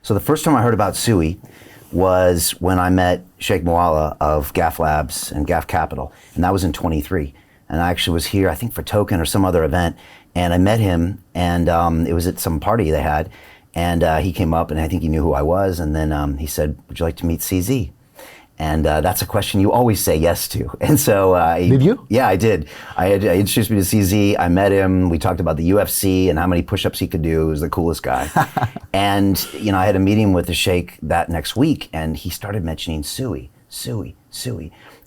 So the first time I heard about Sui was when I met Sheikh Mualla of GAF Labs and GAF Capital, and that was in 23. And I actually was here, I think for Token or some other event, and I met him, and it was at some party they had, and he came up, and I think he knew who I was, and then he said, would you like to meet CZ? And that's a question you always say yes to. And so Did you? Yeah, I did. I introduced me to CZ. I met him. We talked about the UFC and how many push-ups he could do. He was the coolest guy. And I had a meeting with the Sheikh that next week, and he started mentioning Sui.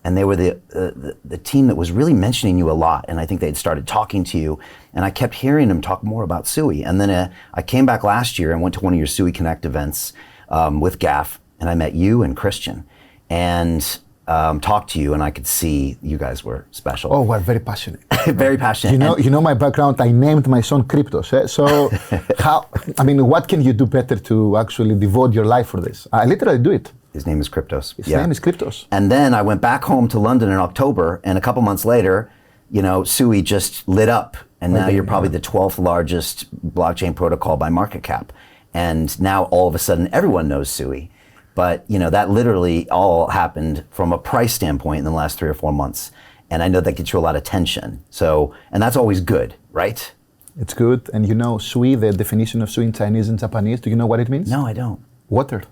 And they were the team that was really mentioning you a lot. And I think they'd started talking to you. And I kept hearing them talk more about Sui. And then I came back last year and went to one of your Sui Connect events with GAF, and I met you and Christian. And talked to you, and I could see you guys were special. Oh, we're very passionate. Very passionate. You know my background. I named my son Cryptos. So, what can you do better to actually devote your life for this? I literally do it. His name is Cryptos. His name is Cryptos. And then I went back home to London in October, and a couple months later, Sui just lit up, and now you're probably the 12th largest blockchain protocol by market cap. And now all of a sudden, everyone knows Sui. But that literally all happened from a price standpoint in the last 3 or 4 months. And I know that gets you a lot of attention. So, and that's always good, right? It's good. And Sui, the definition of Sui in Chinese and Japanese, do you know what it means? No, I don't. Water.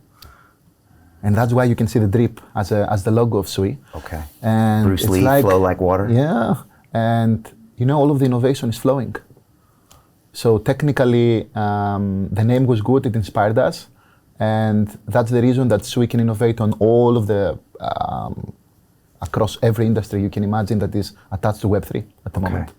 And that's why you can see the drip as the logo of Sui. Okay. And Bruce Lee, flow like water? Yeah. And all of the innovation is flowing. So technically, the name was good, it inspired us. And that's the reason that Sui can innovate on all of the, across every industry you can imagine that is attached to Web3 at the moment.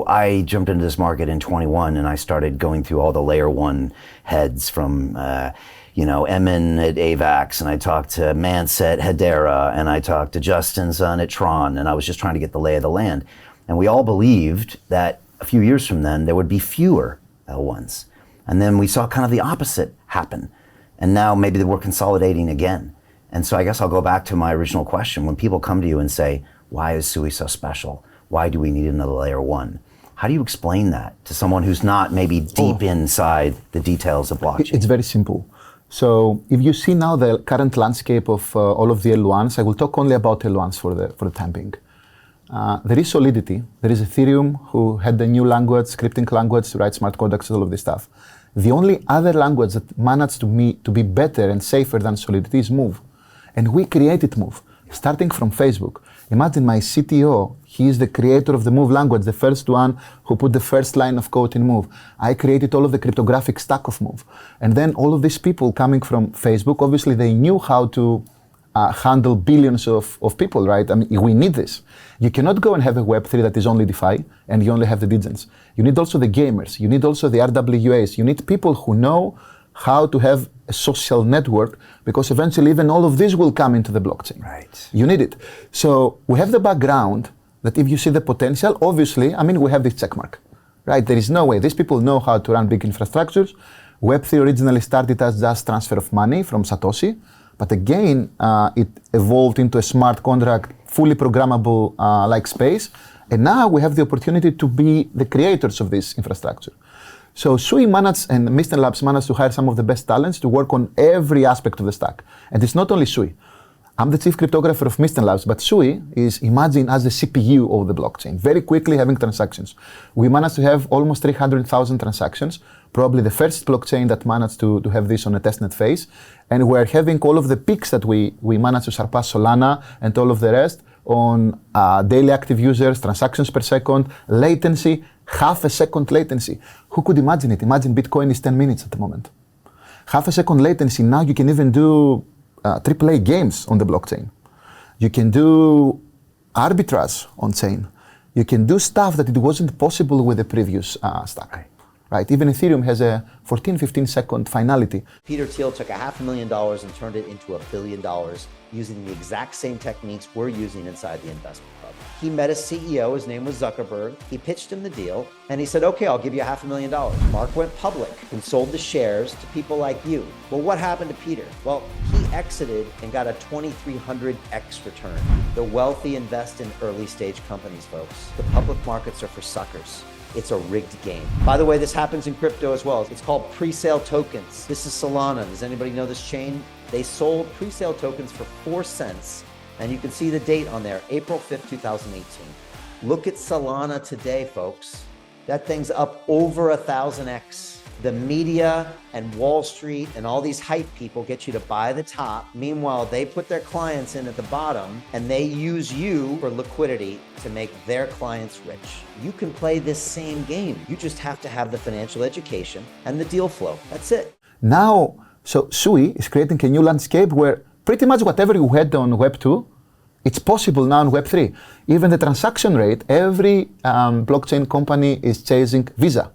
I jumped into this market in 21 and I started going through all the layer one heads from, Emin at AVAX, and I talked to Mance at Hedera, and I talked to Justin's son at Tron, and I was just trying to get the lay of the land. And we all believed that a few years from then, there would be fewer L1s. And then we saw kind of the opposite happen. And now maybe we're consolidating again. And so I guess I'll go back to my original question. When people come to you and say, why is Sui so special? Why do we need another layer one? How do you explain that to someone who's not maybe deep inside the details of blockchain? It's very simple. So if you see now the current landscape of all of the L1s, I will talk only about L1s for the time being. There is Solidity. There is Ethereum, who had the new language, scripting language to write smart contracts, all of this stuff. The only other language that managed to be better and safer than Solidity is Move. And we created Move, starting from Facebook. Imagine my CTO, he is the creator of the Move language, the first one who put the first line of code in Move. I created all of the cryptographic stack of Move. And then all of these people coming from Facebook, obviously they knew how to handle billions of people, right? We need this. You cannot go and have a Web3 that is only DeFi and you only have the DGens. You need also the gamers. You need also the RWAs. You need people who know how to have a social network, because eventually even all of this will come into the blockchain. Right. You need it. So we have the background that if you see the potential, obviously, we have this checkmark, right? There is no way. These people know how to run big infrastructures. Web3 originally started as just transfer of money from Satoshi. But again, it evolved into a smart contract, fully programmable like space. And now we have the opportunity to be the creators of this infrastructure. So Sui managed, and Mr. Labs managed to hire some of the best talents to work on every aspect of the stack. And it's not only Sui. I'm the chief cryptographer of Mr. Labs, but Sui is imagined as the CPU of the blockchain, very quickly having transactions. We managed to have almost 300,000 transactions, probably the first blockchain that managed to have this on a testnet phase. And we're having all of the peaks that we managed to surpass Solana and all of the rest on daily active users, transactions per second, latency, half a second latency. Who could imagine it? Imagine Bitcoin is 10 minutes at the moment. Half a second latency, now you can even do AAA games on the blockchain. You can do arbitrage on chain. You can do stuff that it wasn't possible with the previous stack. Right? Even Ethereum has a 14, 15 second finality. Peter Thiel took $500,000 and turned it into $1 billion using the exact same techniques we're using inside the investment club. He met a CEO, his name was Zuckerberg. He pitched him the deal and he said, okay, I'll give you $500,000. Mark went public and sold the shares to people like you. Well, what happened to Peter? Well, he exited and got a 2,300x return. The wealthy invest in early stage companies, folks. The public markets are for suckers. it's a rigged game. By the way, this happens in crypto as well. It's called pre-sale tokens. This is Solana. Does anybody know this chain? They sold pre-sale tokens for 4 cents. And you can see the date on there, April 5th, 2018. Look at Solana today, folks. That thing's up over 1,000x. The media and Wall Street and all these hype people get you to buy the top. Meanwhile, they put their clients in at the bottom and they use you for liquidity to make their clients rich. You can play this same game. You just have to have the financial education and the deal flow. That's it. Now, so Sui is creating a new landscape where pretty much whatever you had on Web 2, it's possible now in Web 3. Even the transaction rate, every blockchain company is chasing Visa.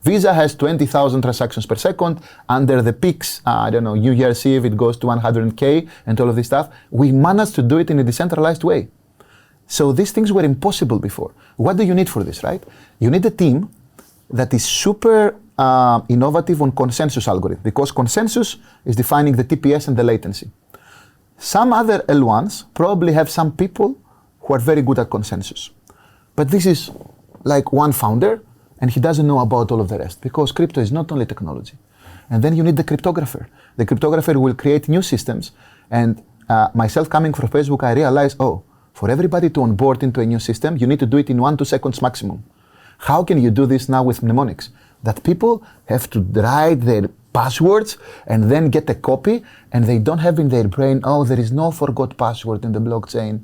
Visa has 20,000 transactions per second. Under the peaks, New Year's Eve, it goes to 100K and all of this stuff. We managed to do it in a decentralized way. So these things were impossible before. What do you need for this, right? You need a team that is super innovative on consensus algorithm, because consensus is defining the TPS and the latency. Some other L1s probably have some people who are very good at consensus. But this is like one founder, and he doesn't know about all of the rest, because crypto is not only technology. And then you need the cryptographer. The cryptographer will create new systems. And myself coming from Facebook, I realized, for everybody to onboard into a new system, you need to do it in 1-2 seconds maximum. How can you do this now with mnemonics? That people have to write their passwords and then get a copy, and they don't have in their brain, there is no forgot password in the blockchain,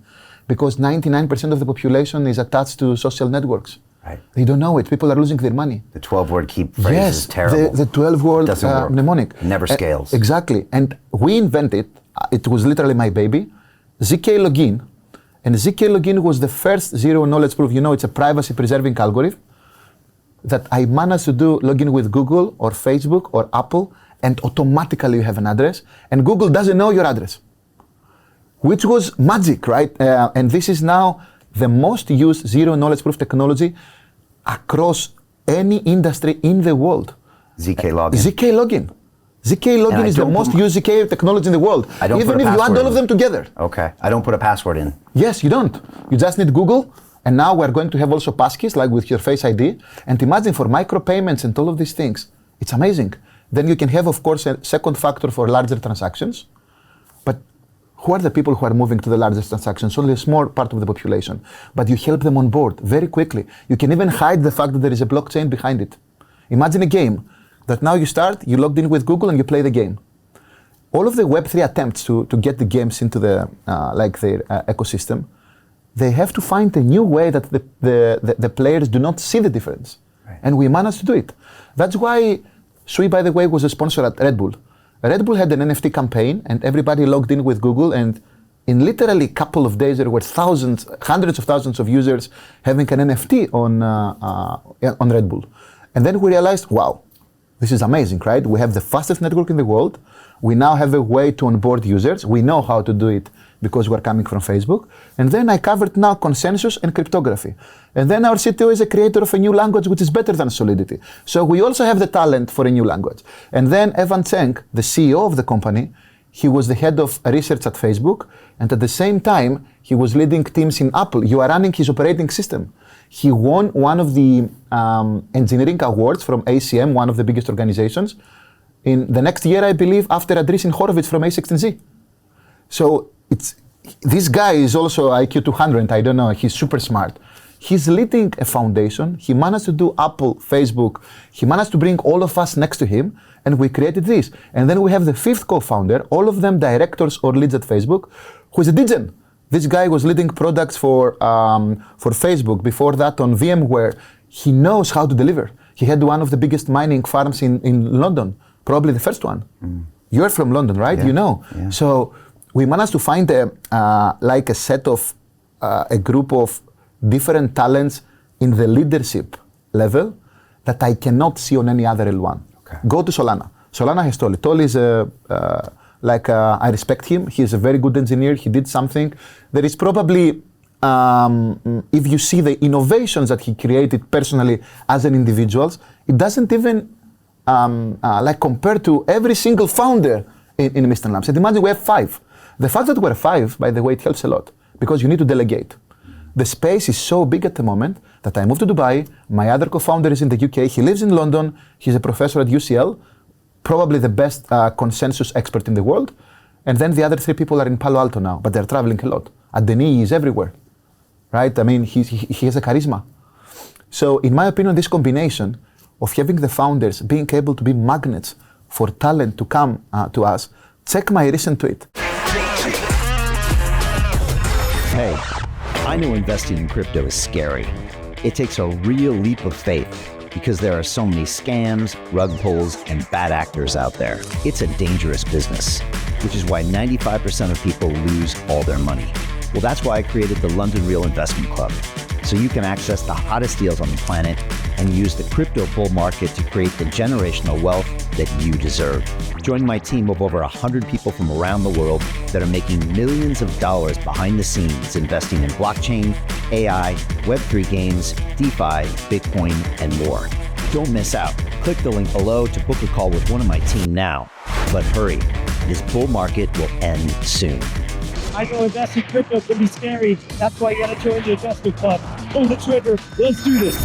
because 99% of the population is attached to social networks. Right. They don't know it. People are losing their money. The 12-word keep phrase is terrible. The 12-word mnemonic. Never scales. Exactly. And we invented, it was literally my baby, ZK login. And ZK login was the first zero knowledge proof. It's a privacy preserving algorithm that I managed to do login with Google or Facebook or Apple, and automatically you have an address, and Google doesn't know your address, which was magic, right? And this is now the most used zero knowledge proof technology across any industry in the world. ZK login. ZK login. ZK login is the most used ZK technology in the world. Even if you add all of them together. Okay. I don't put a password in. Yes, you don't. You just need Google. And now we're going to have also passkeys, like with your Face ID. And imagine for micropayments and all of these things, it's amazing. Then you can have, of course, a second factor for larger transactions. But who are the people who are moving to the largest transactions? Only a small part of the population. But you help them on board very quickly. You can even hide the fact that there is a blockchain behind it. Imagine a game that now you start, you logged in with Google and you play the game. All of the Web3 attempts to get the games into their ecosystem, they have to find a new way that the players do not see the difference. Right. And we managed to do it. That's why Sui, by the way, was a sponsor at Red Bull. Red Bull had an NFT campaign and everybody logged in with Google, and in literally a couple of days there were hundreds of thousands of users having an NFT on Red Bull. And then we realized, wow, this is amazing, right? We have the fastest network in the world. We now have a way to onboard users. We know how to do it because we're coming from Facebook. And then I covered now consensus and cryptography. And then our CTO is a creator of a new language which is better than Solidity. So we also have the talent for a new language. And then Evan Cheng, the CEO of the company, he was the head of research at Facebook. And at the same time, he was leading teams in Apple. You are running his operating system. He won one of the engineering awards from ACM, one of the biggest organizations, in the next year, I believe, after Andreessen Horowitz from A16Z. So this guy is also IQ 200, I don't know, he's super smart. He's leading a foundation. He managed to do Apple, Facebook. He managed to bring all of us next to him, and we created this. And then we have the fifth co-founder, all of them directors or leads at Facebook, who is a degen. This guy was leading products for Facebook. Before that, on VMware, he knows how to deliver. He had one of the biggest mining farms in London, probably the first one. Mm. You're from London, right? Yeah. You know. Yeah. So we managed to find a group of different talents in the leadership level that I cannot see on any other L1. Okay. Go to Solana. Solana has Tolly. Tolly is I respect him. He is a very good engineer. He did something. There is probably, if you see the innovations that he created personally as an individual, it doesn't even compare to every single founder in Mr. Lamb. So imagine we have 5. The fact that we're 5, by the way, it helps a lot because you need to delegate. the space is so big at the moment that I moved to Dubai. My other co-founder is in the UK. He lives in London. He's a professor at UCL, probably the best consensus expert in the world. And then the other 3 people are in Palo Alto now, but they're traveling a lot. Denis is everywhere, right? I mean, he has a charisma. So in my opinion, this combination of having the founders being able to be magnets for talent to come to us, check my recent tweet. Hey, I know investing in crypto is scary. It takes a real leap of faith because there are so many scams, rug pulls, and bad actors out there. It's a dangerous business, which is why 95% of people lose all their money. Well, that's why I created the London Real Investment Club, so you can access the hottest deals on the planet and use the crypto bull market to create the generational wealth that you deserve. Join my team of over 100 people from around the world that are making millions of dollars behind the scenes investing in blockchain, AI, Web3 games, DeFi, Bitcoin, and more. Don't miss out. Click the link below to book a call with one of my team now. But hurry, this bull market will end soon. I know investing in crypto can be scary. That's why you gotta join the investment club. Pull the trigger. Let's do this.